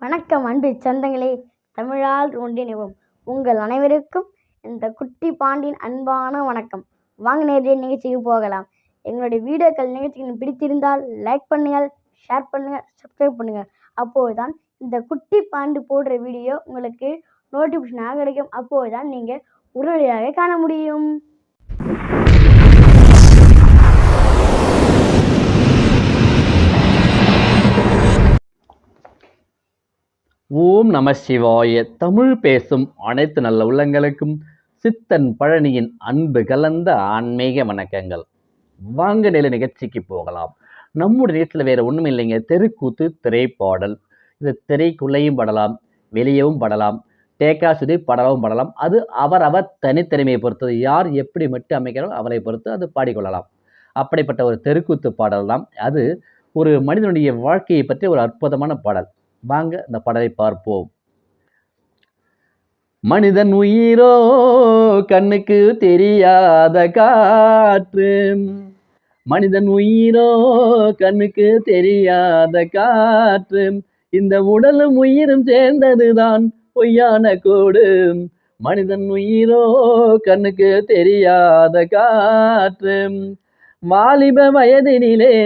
வணக்கம் அன்பு சொந்தங்களே, தமிழால் ஒன்றிணைவோம். உங்கள் அனைவருக்கும் இந்த குட்டி பாண்டின் அன்பான வணக்கம். வாங்க நேரடியாக நிகழ்ச்சிக்கு போகலாம். எங்களுடைய வீடியோக்கள் நிகழ்ச்சிகள் பிடித்திருந்தால் லைக் பண்ணுங்கள், ஷேர் பண்ணுங்கள், சப்ஸ்கிரைப் பண்ணுங்கள். அப்போதுதான் இந்த குட்டி பாண்டு போடுற வீடியோ உங்களுக்கு நோட்டிஃபிகேஷனாக கிடைக்கும். அப்போதுதான் நீங்கள் உடனடியாக காண முடியும். ஓம் நம சிவாய. தமிழ் பேசும் அனைத்து நல்ல உள்ளங்களுக்கும் சித்தன் பழனியின் அன்பு கலந்த ஆன்மீக வணக்கங்கள். வாங்க நில நிகழ்ச்சிக்கு போகலாம். நம்முடைய நிகழ்ச்சியில் வேற ஒன்றும் இல்லைங்க, தெருக்கூத்து திரைப்பாடல். இது திரைக்குள்ளேயும் படலாம், வெளியவும் படலாம், டேக்கா சுதி படவும் படலாம். அது அவர் தனித்திறமையை பொறுத்தது. யார் எப்படி மட்டும் அமைக்கிறாரோ அவரை பொறுத்து அது பாடிக்கொள்ளலாம். அப்படிப்பட்ட ஒரு தெருக்கூத்து பாடல் தான் அது. ஒரு மனிதனுடைய வாழ்க்கையை பற்றி ஒரு அற்புதமான பாடல். வாங்க இந்த பாடலை பார்ப்போம். மனிதன் உயிரோ கண்ணுக்கு தெரியாத காற்று, மனிதன் உயிரோ கண்ணுக்கு தெரியாத காற்று, இந்த உடலும் உயிரும் சேர்ந்ததுதான் பொய்யான கோடு. மனிதன் உயிரோ கண்ணுக்கு தெரியாத காற்று, வாலிப வயதினிலே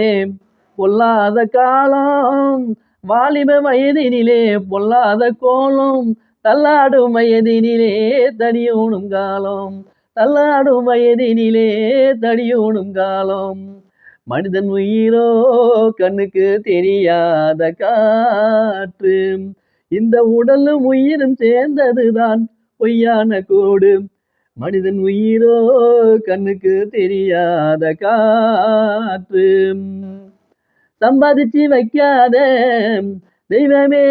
பொல்லாத காலம், வாலிப வயதினிலே பொல்லாத கோலம், தள்ளாடும் வயதினிலே தடியோனும் காலம், தள்ளாடும் வயதினிலே தடியோனும் காலம். மனிதன் உயிரோ கண்ணுக்கு தெரியாத காற்று, இந்த உடலும் உயிரும் சேர்ந்ததுதான் பொய்யான கோடு. மனிதன் உயிரோ கண்ணுக்கு தெரியாத காற்று. சம்பாதிச்சு வைக்காத தெய்வமே,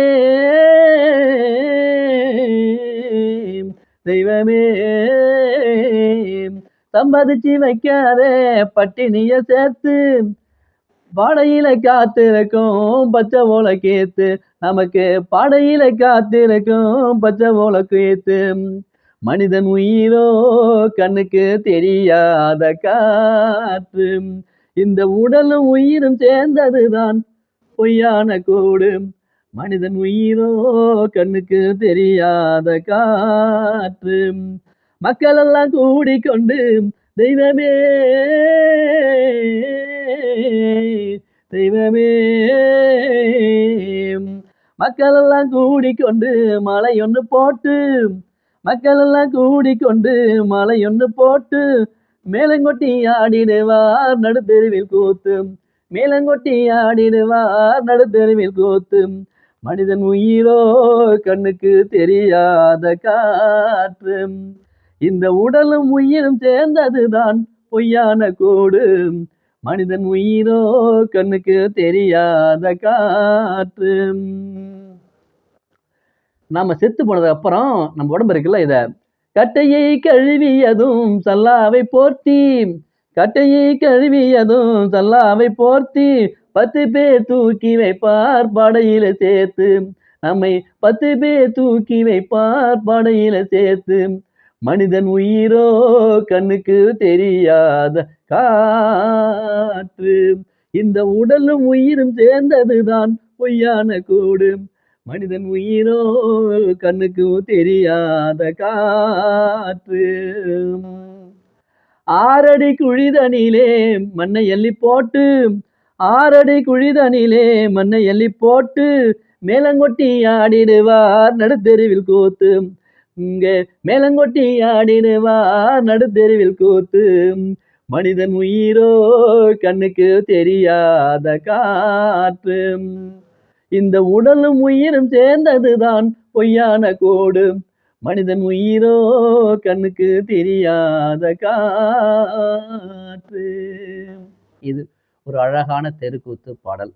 தெய்வமே, சம்பாதிச்சு வைக்காத பட்டினிய சேர்த்து பாடையில காத்திருக்கும் பச்சை ஓலை கேத்து, நமக்கு பாடையில காத்திருக்கும் பச்சை ஓலை கேத்து. மனிதன் உயிரோ கண்ணுக்கு தெரியாத காற்று, இந்த உடலும் உயிரும் சேர்ந்ததுதான் பொய்யான கோடு. மனிதன் உயிரோ கண்ணுக்கு தெரியாத காற்று. மக்கள் எல்லாம் கூடிக்கொண்டு தெய்வமே, தெய்வமே, மக்கள் எல்லாம் கூடிக்கொண்டு மலை ஒன்று போட்டு, மக்கள் எல்லாம் கூடிக்கொண்டு மலை ஒன்று போட்டு மேலங்கொட்டி ஆடிடுவார் நடுத்தெருவில் கூத்து, மேலங்கொட்டி ஆடிடுவார் நடுத்தெருவில் கூத்து. மனிதன் உயிரோ கண்ணுக்கு தெரியாத காற்று, இந்த உடலும் உயிரும் சேர்ந்ததுதான் பொய்யான கோடு. மனிதன் உயிரோ கண்ணுக்கு தெரியாத காற்று. நாம செத்து போனதுக்கு அப்புறம் நம்ம உடம்பு இருக்குல்ல, இத கட்டையை கழுவியதும் சல்லாவை போர்த்தி, கட்டையை கழுவியதும் சல்லாவை போர்த்தி 10 பேர் தூக்கி வைப்பார் படையில சேர்த்து, நம்மை 10 பேர் தூக்கி வைப்பார் படையில சேர்த்து. மனிதன் உயிரோ கண்ணுக்கு தெரியாத காற்று, இந்த உடலும் உயிரும் சேர்ந்ததுதான் பொய்யான கோடு. மனிதன் உயிரோ கண்ணுக்கு தெரியாத காற்று. 6 அடி குழிதனிலே மண்ணை எள்ளி போட்டு, 6 அடி குழிதனிலே மண்ணை எள்ளி போட்டு மேலங்கொட்டி ஆடிடுவார் நடுத்தெருவில் கூத்து, இங்க மேலங்கொட்டி ஆடிடுவார் நடுத்தெருவில் கூத்து. மனிதன் உயிரோ கண்ணுக்கு தெரியாத காற்று, இந்த உடலும் உயிரும் சேர்ந்ததுதான் பொய்யான கோடு. மனிதன் உயிரோ கண்ணுக்கு தெரியாத காற்று. இது ஒரு அழகான தெருக்கூத்து பாடல்.